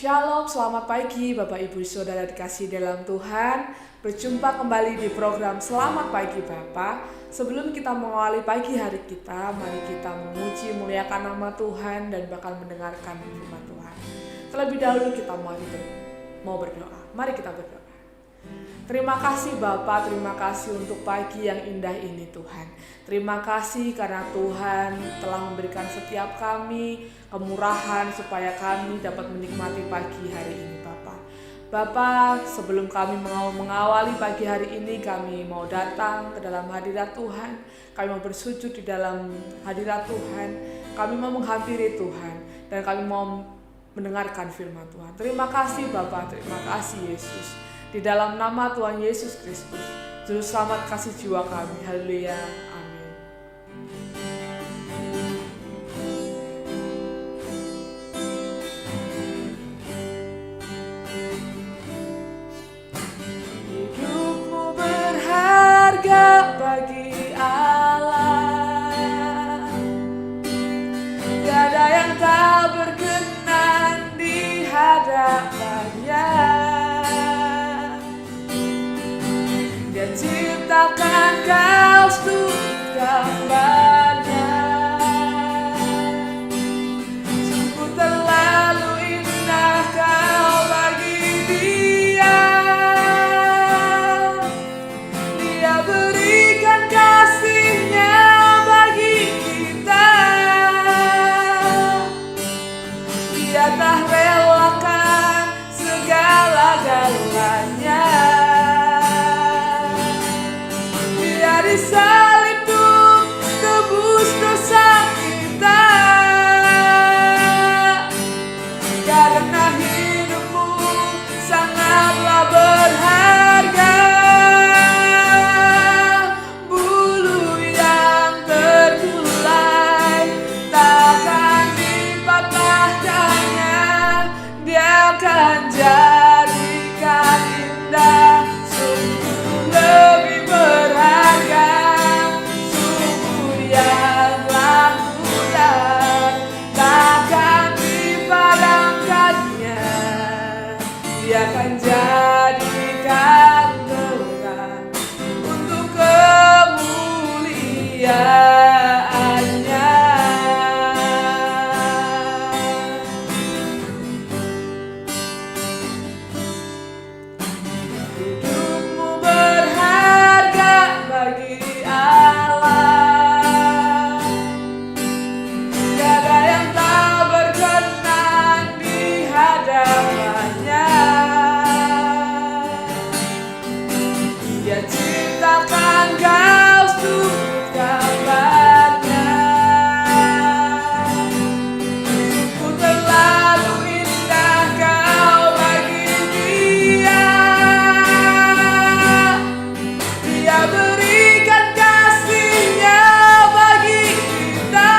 Shalom, selamat pagi Bapak Ibu Saudara dikasih dalam Tuhan. Berjumpa kembali di program Selamat Pagi Bapak. Sebelum kita mengawali pagi hari kita, mari kita memuji muliakan nama Tuhan dan bakal mendengarkan firman Tuhan. Terlebih dahulu kita mau berdoa. Mari kita berdoa. Terima kasih Bapa, terima kasih untuk pagi yang indah ini Tuhan. Terima kasih karena Tuhan telah memberikan setiap kami kemurahan supaya kami dapat menikmati pagi hari ini Bapa. Bapa, sebelum kami mengawali pagi hari ini, kami mau datang ke dalam hadirat Tuhan. Kami mau bersujud di dalam hadirat Tuhan. Kami mau menghampiri Tuhan dan kami mau mendengarkan firman Tuhan. Terima kasih Bapa, terima kasih Yesus. Di dalam nama Tuhan Yesus Kristus, Juru Selamat kasih jiwa kami. Haleluya. Amin. Hidupmu berharga bagi Allah. Tiada yang tak berkenan di hadapannya. Ciptakan kau studi gambarnya. Sungguh terlalu indah kau bagi dia. Dia berikan kasihnya bagi kita. Dia tak relakan segala-galanya. Disalib untuk tebus dosa kita. Karena hidupmu sangatlah berharga. Bulu yang terkulai takkan dipatahkannya. Dia akan jadikan indah. Sungguh lebih berharga. Dia akan jadikan kekal untuk kemuliaannya. Hidupmu berharga bagi Allah. Tiada yang tak berkenan di hadapannya. Dia ciptakan kau studi gambarnya. Sungguh terlalu indah kau bagi dia. Dia berikan kasihnya bagi kita.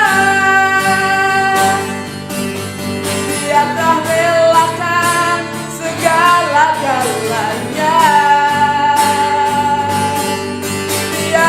Dia tak relakan segala-galanya. Dia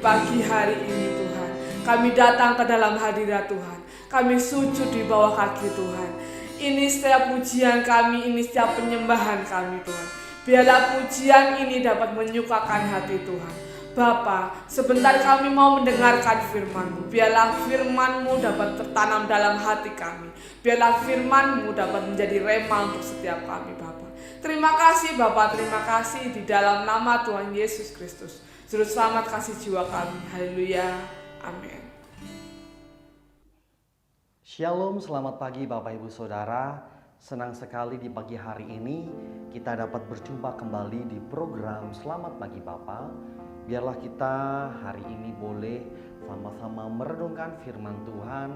pagi hari ini Tuhan. Kami datang ke dalam hadirat Tuhan. Kami sujud di bawah kaki Tuhan. Ini setiap pujian kami, ini setiap penyembahan kami Tuhan. Biarlah pujian ini dapat menyukakan hati Tuhan. Bapa, sebentar kami mau mendengarkan firman-Mu. Biarlah firman-Mu dapat tertanam dalam hati kami. Biarlah firman-Mu dapat menjadi rema untuk setiap kami Bapa. Terima kasih Bapa, terima kasih di dalam nama Tuhan Yesus Kristus. Juru selamat kasih jiwa kami. Haleluya. Amin. Shalom, selamat pagi Bapak Ibu Saudara. Senang sekali di pagi hari ini kita dapat berjumpa kembali di program Selamat Pagi Bapak. Biarlah kita hari ini boleh sama-sama merenungkan firman Tuhan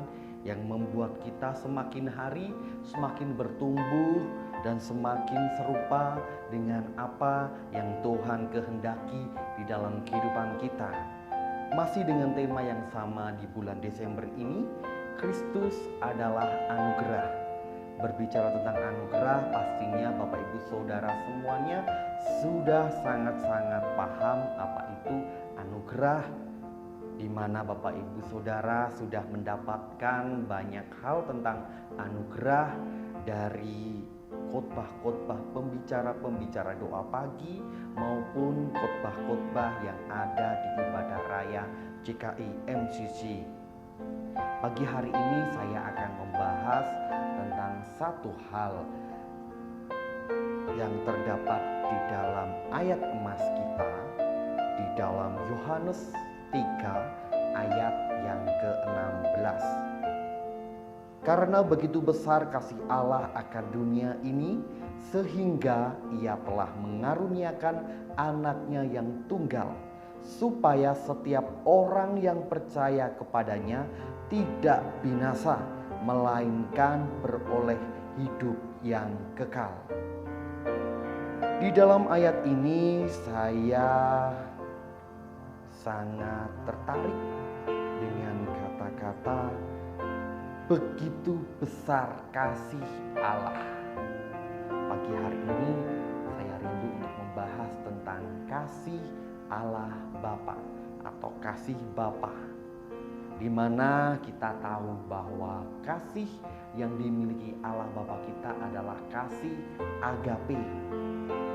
yang membuat kita semakin hari semakin bertumbuh dan semakin serupa dengan apa yang Tuhan kehendaki di dalam kehidupan kita. Masih dengan tema yang sama di bulan Desember ini, Kristus adalah anugerah. Berbicara tentang anugerah, pastinya Bapak Ibu Saudara semuanya sudah sangat-sangat paham apa itu anugerah, di mana Bapak Ibu Saudara sudah mendapatkan banyak hal tentang anugerah dari khotbah-khotbah pembicara-pembicara doa pagi maupun khotbah-khotbah yang ada di ibadah raya GKI MCC. Pagi hari ini saya akan membahas tentang satu hal yang terdapat di dalam ayat emas kita di dalam Yohanes 3 ayat yang ke-16. Karena begitu besar kasih Allah akan dunia ini sehingga Ia telah mengaruniakan anaknya yang tunggal, supaya setiap orang yang percaya kepadanya tidak binasa, melainkan beroleh hidup yang kekal. Di dalam ayat ini saya sangat tertarik dengan kata-kata begitu besar kasih Allah. Pagi hari ini saya rindu untuk membahas tentang kasih Allah Bapa atau kasih Bapa, di mana kita tahu bahwa kasih yang dimiliki Allah Bapa kita adalah kasih agape.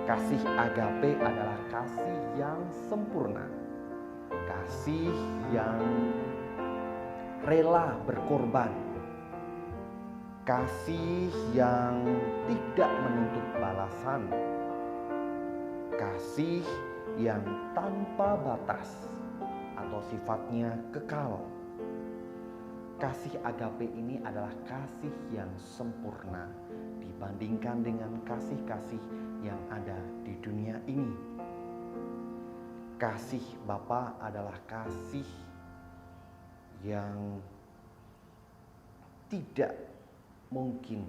Kasih agape adalah kasih yang sempurna, kasih yang rela berkorban, kasih yang tidak menuntut balasan, kasih yang tanpa batas atau sifatnya kekal. Kasih agape ini adalah kasih yang sempurna dibandingkan dengan kasih-kasih yang ada di dunia ini. Kasih Bapa adalah kasih yang tidak mungkin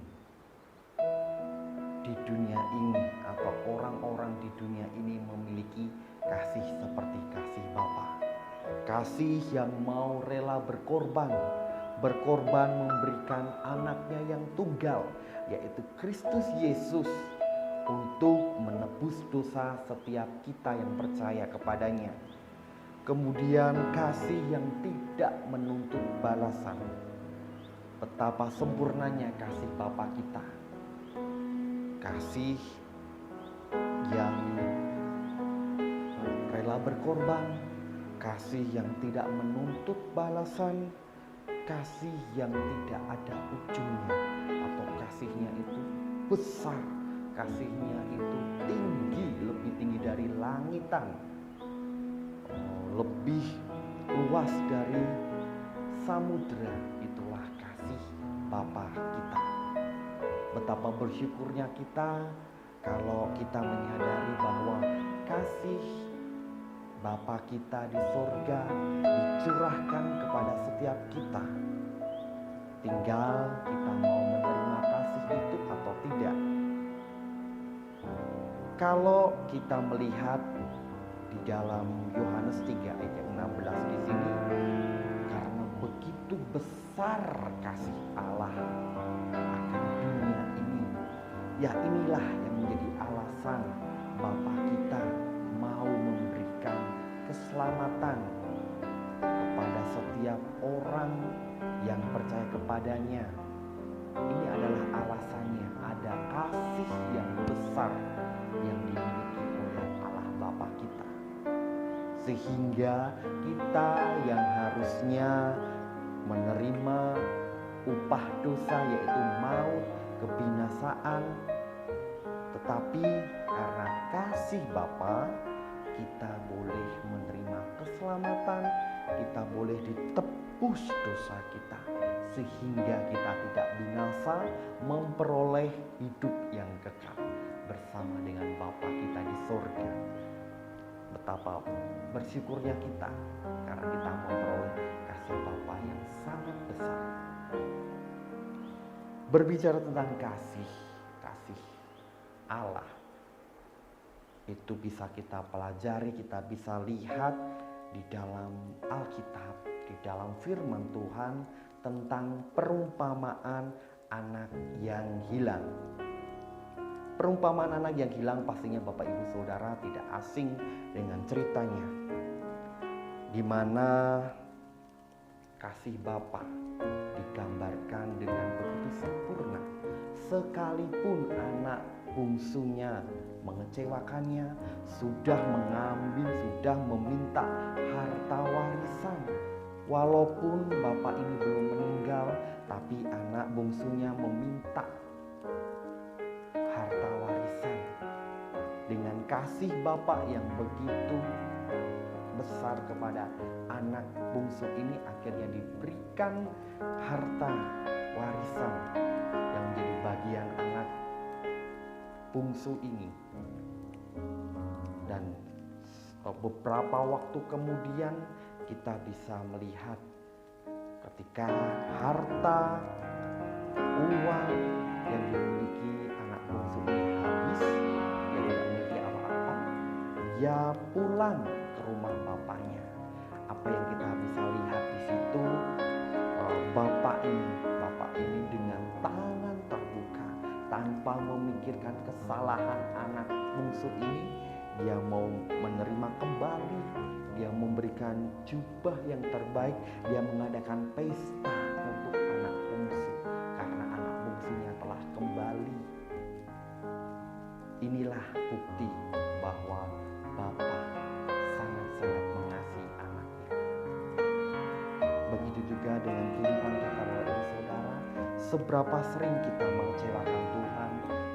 di dunia ini atau orang-orang di dunia ini memiliki kasih seperti kasih Bapa. Kasih yang mau rela berkorban memberikan anaknya yang tunggal, yaitu Kristus Yesus, untuk menebus dosa setiap kita yang percaya kepadanya. Kemudian kasih yang tidak menuntut balasan. Betapa sempurnanya kasih Bapa kita. Kasih yang rela berkorban, kasih yang tidak menuntut balasan, kasih yang tidak ada ujungnya, atau kasihnya itu besar, kasihnya itu tinggi, lebih tinggi dari langitan, lebih luas dari samudera. Itulah kasih Bapa kita. Betapa bersyukurnya kita kalau kita menyadari bahwa kasih Bapa kita di sorga dicurahkan kepada setiap kita. Tinggal kita mau menerima kasih itu atau tidak. Kalau kita melihat di dalam Yohanes 3 ayat 16 di sini, karena begitu besar kasih Allah akan dunia ini, ya inilah yang menjadi alasan Bapa kita mau memberikan keselamatan kepada setiap orang yang percaya kepadanya. Ini adalah alasannya, ada kasih yang besar yang dimiliki oleh Allah Bapa kita. Sehingga kita yang harusnya menerima upah dosa yaitu maut, kebinasaan, tetapi karena kasih Bapa kita boleh menerima keselamatan, kita boleh ditebus dosa kita, sehingga kita tidak binasa, memperoleh hidup yang kekal bersama dengan Bapa kita di surga. Betapa bersyukurnya kita karena kita memperoleh kasih Bapa yang sangat besar. Berbicara tentang kasih Allah, itu bisa kita pelajari, kita bisa lihat di dalam Alkitab, di dalam firman Tuhan tentang perumpamaan anak yang hilang. Perumpamaan anak yang hilang pastinya Bapak Ibu Saudara tidak asing dengan ceritanya, di mana kasih Bapa digambarkan dengan begitu sempurna. Sekalipun anak bungsunya mengecewakannya, sudah mengambil, sudah meminta harta warisan. Walaupun bapak ini belum meninggal, tapi anak bungsunya meminta harta warisan. Dengan kasih bapak yang begitu besar kepada anak bungsu ini, akhirnya diberikan harta warisan yang menjadi bagian anak bungsu ini. Dan beberapa waktu kemudian kita bisa melihat ketika harta uang yang dimiliki anak bungsu ini habis, dia tidak memiliki apa-apa, dia pulang ke rumah bapaknya. Apa yang kita bisa lihat di situ, bapak ini dengan tangan terbuka, tanpa memikirkan kesalahan anak bungsu ini, dia mau menerima kembali, dia memberikan jubah yang terbaik, dia mengadakan pesta untuk anak bungsu karena anak bungsunya telah kembali. Inilah bukti bahwa Bapa sangat-sangat mengasihi anaknya. Begitu juga dengan kehidupan kita, Bapak Ibu Saudara. Seberapa sering kita mengecewakan Tuhan,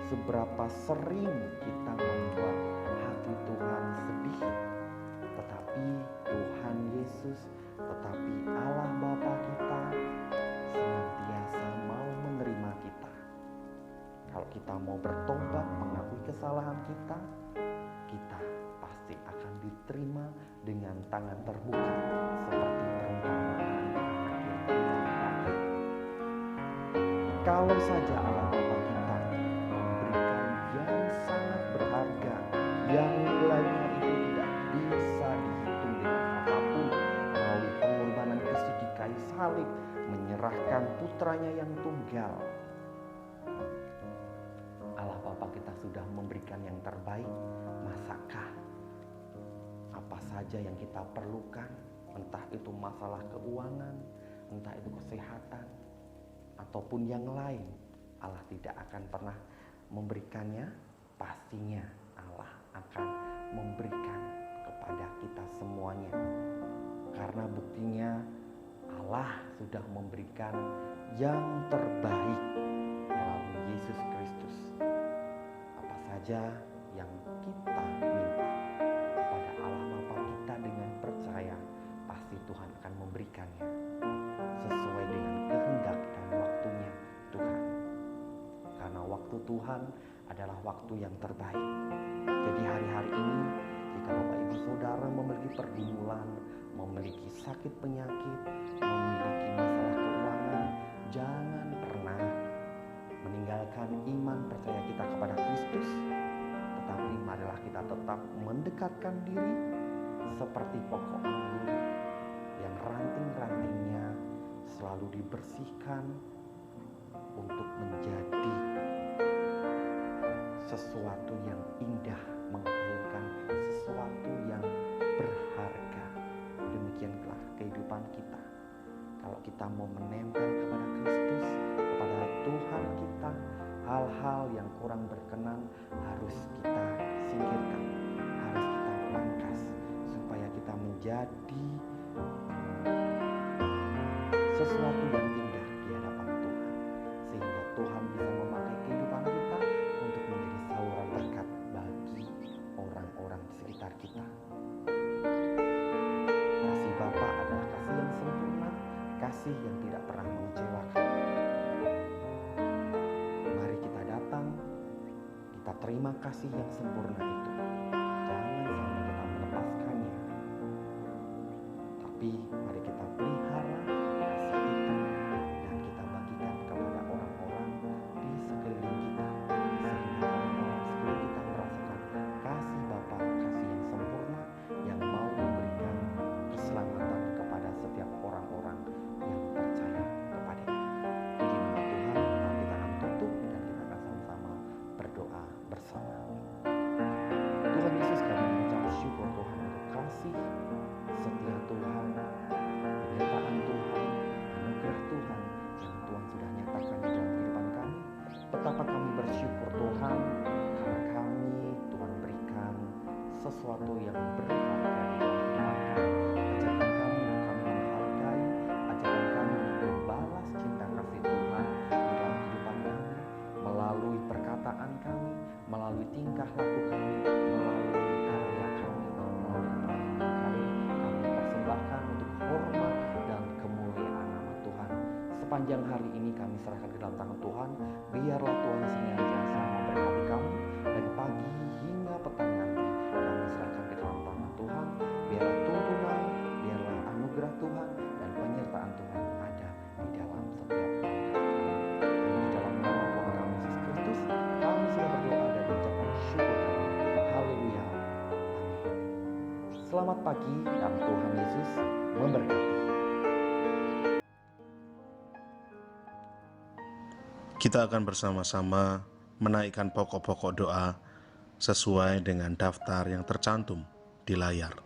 seberapa sering kita membuat hati Tuhan sedih, tetapi Tuhan Yesus, tetapi Allah Bapa kita senantiasa mau menerima kita. Kalau kita mau bertobat, mengakui kesalahan kita, kita pasti akan diterima dengan tangan terbuka seperti perumpamaan anak yang hilang tadi. Kalau saja Allah Bapa kita memberikan yang sangat berharga, yang nilainya itu tidak bisa dihitung dengan apapun, melalui pengorbanan Kristus di kayu salib, menyerahkan putranya yang tunggal. Allah Bapa kita sudah memberikan yang terbaik. Masakah apa saja yang kita perlukan, entah itu masalah keuangan, entah itu kesehatan, ataupun yang lain, Allah tidak akan pernah memberikannya? Pastinya Allah akan memberikan kepada kita semuanya. Karena buktinya Allah sudah memberikan yang terbaik melalui Yesus Kristus. Apa saja yang kita minta kepada Allah Bapa kita dengan percaya, pasti Tuhan akan memberikannya sesuai dengan kehendak dan waktunya Tuhan. Karena waktu Tuhan adalah waktu yang terbaik. Jadi hari-hari ini, jika Bapak Ibu Saudara memiliki pergumulan, memiliki sakit penyakit, memiliki masalah keuangan, jangan pernah meninggalkan iman percaya kita kepada Kristus. Tetapi marilah kita tetap mendekatkan diri seperti pokok anggur yang ranting-rantingnya selalu dibersihkan untuk menjadi sesuatu yang indah, menghasilkan sesuatu yang berharga. Demikianlah kehidupan kehidupan kita. Kalau kita mau menempel kepada Kristus, kepada Tuhan kita, hal-hal yang kurang berkenan harus kita singkirkan, harus kita pangkas, supaya kita menjadi sesuatu yang indah di hadapan Tuhan, sehingga Tuhan bisa memakai kehidupan kita untuk menjadi saluran berkat bagi orang-orang di sekitar kita. Kasih Bapa adalah kasih yang sempurna, kasih yang tidak pernah mengecewakan. Mari kita datang, kita terima kasih yang sempurna itu. Jangan sampai kita melepaskannya. Tapi mari kita pelihara kasih itu dan kita bagikan kepada orang-orang di sekeliling kita, sehingga orang-orang sekeliling kita merasakan kasih Bapa, kasih yang sempurna yang mau memberikan keselamatan kepada setiap orang-orang yang percaya kepadanya. Puji nama Tuhan, mari kita akan tutup dan kita akan sama-sama berdoa bersama. Tuhan Yesus, kami mengucap syukur Tuhan untuk kasih setia Tuhan, penyertaan Tuhan, anugerah Tuhan yang Tuhan sudah nyatakan di dalam kehidupan kami. Betapa kami bersyukur Tuhan, karena kami Tuhan berikan sesuatu yang berharga di dalam kehidupan kami. Ajarkan kami untuk kami menghargai, ajarkan kami untuk membalas cinta kasih Tuhan di dalam kehidupan kami, melalui perkataan kami, melalui tingkah laku kami, melalui karya kami, melalui pelayanan kami persembahkan untuk hormat dan kemuliaan nama Tuhan. Sepanjang hari ini kami serahkan ke dalam tangan Tuhan. Biarlah Tuhan senantiasa memberkati kami dari pagi hingga petang nanti. Kami serahkan ke dalam tangan Tuhan. Biarlah tuntunan, biarlah anugerah Tuhan dan penyertaan Tuhan ada di dalam setiap langkah kami. Dan di dalam nama Tuhan kami Yesus Kristus, kami sudah berdoa dan mengucapkan syukur kami. Haleluya. Amin. Selamat pagi dan Tuhan Yesus memberkati. Kita akan bersama-sama menaikkan pokok-pokok doa sesuai dengan daftar yang tercantum di layar.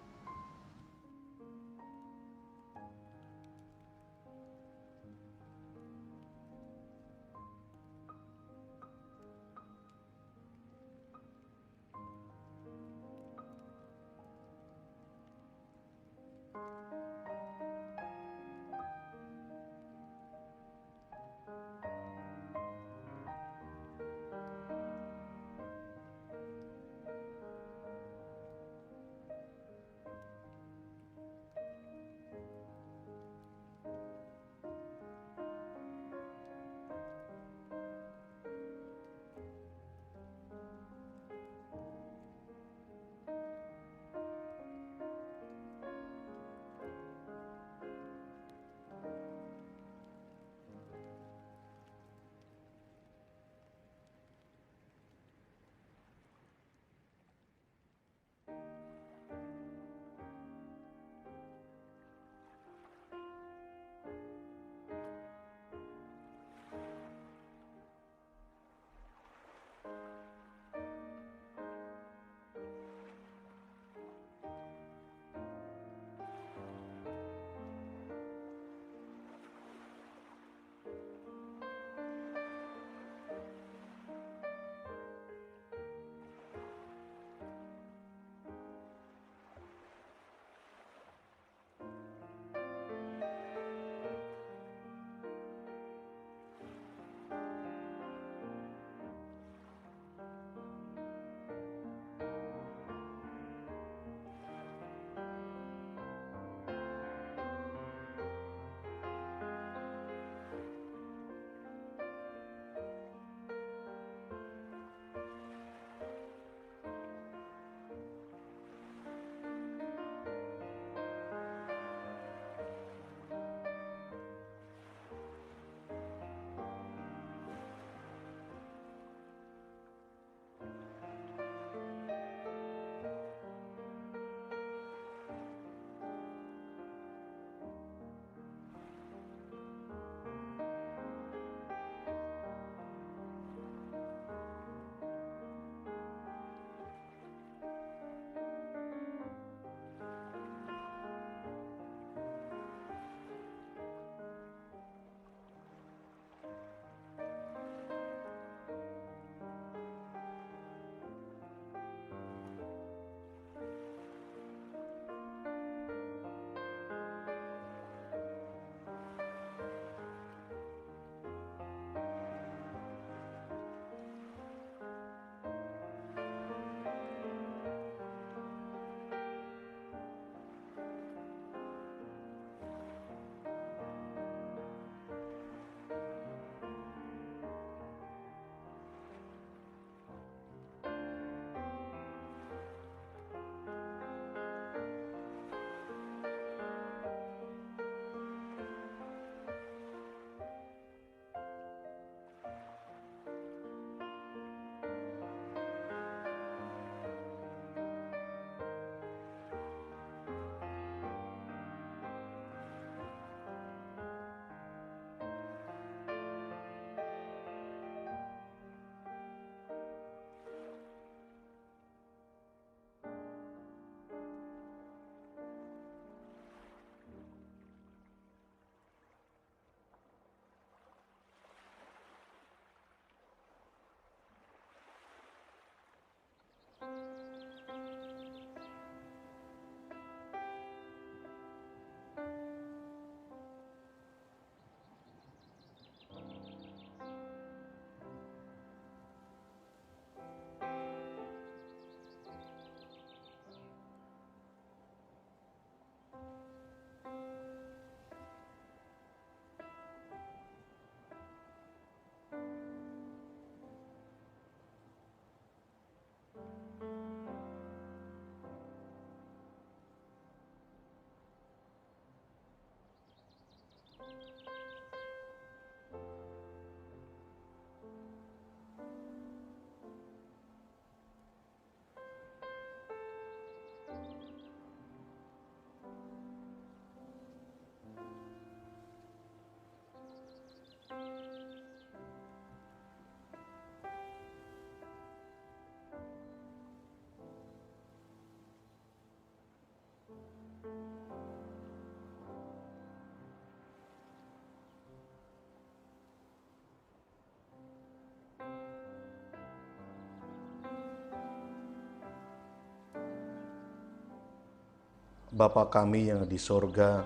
Bapa kami yang di sorga,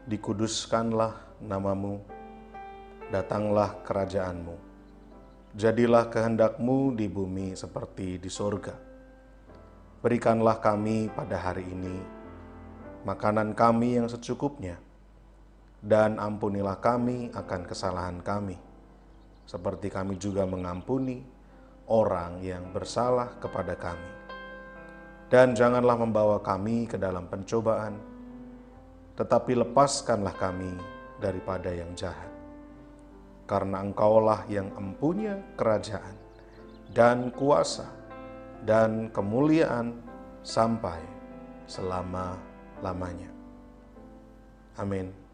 dikuduskanlah namamu, datanglah kerajaanmu. Jadilah kehendak-Mu di bumi seperti di sorga. Berikanlah kami pada hari ini makanan kami yang secukupnya, dan ampunilah kami akan kesalahan kami, seperti kami juga mengampuni orang yang bersalah kepada kami. Dan janganlah membawa kami ke dalam pencobaan, tetapi lepaskanlah kami daripada yang jahat. Karena Engkaulah yang empunya kerajaan dan kuasa dan kemuliaan sampai selama-lamanya. Amin.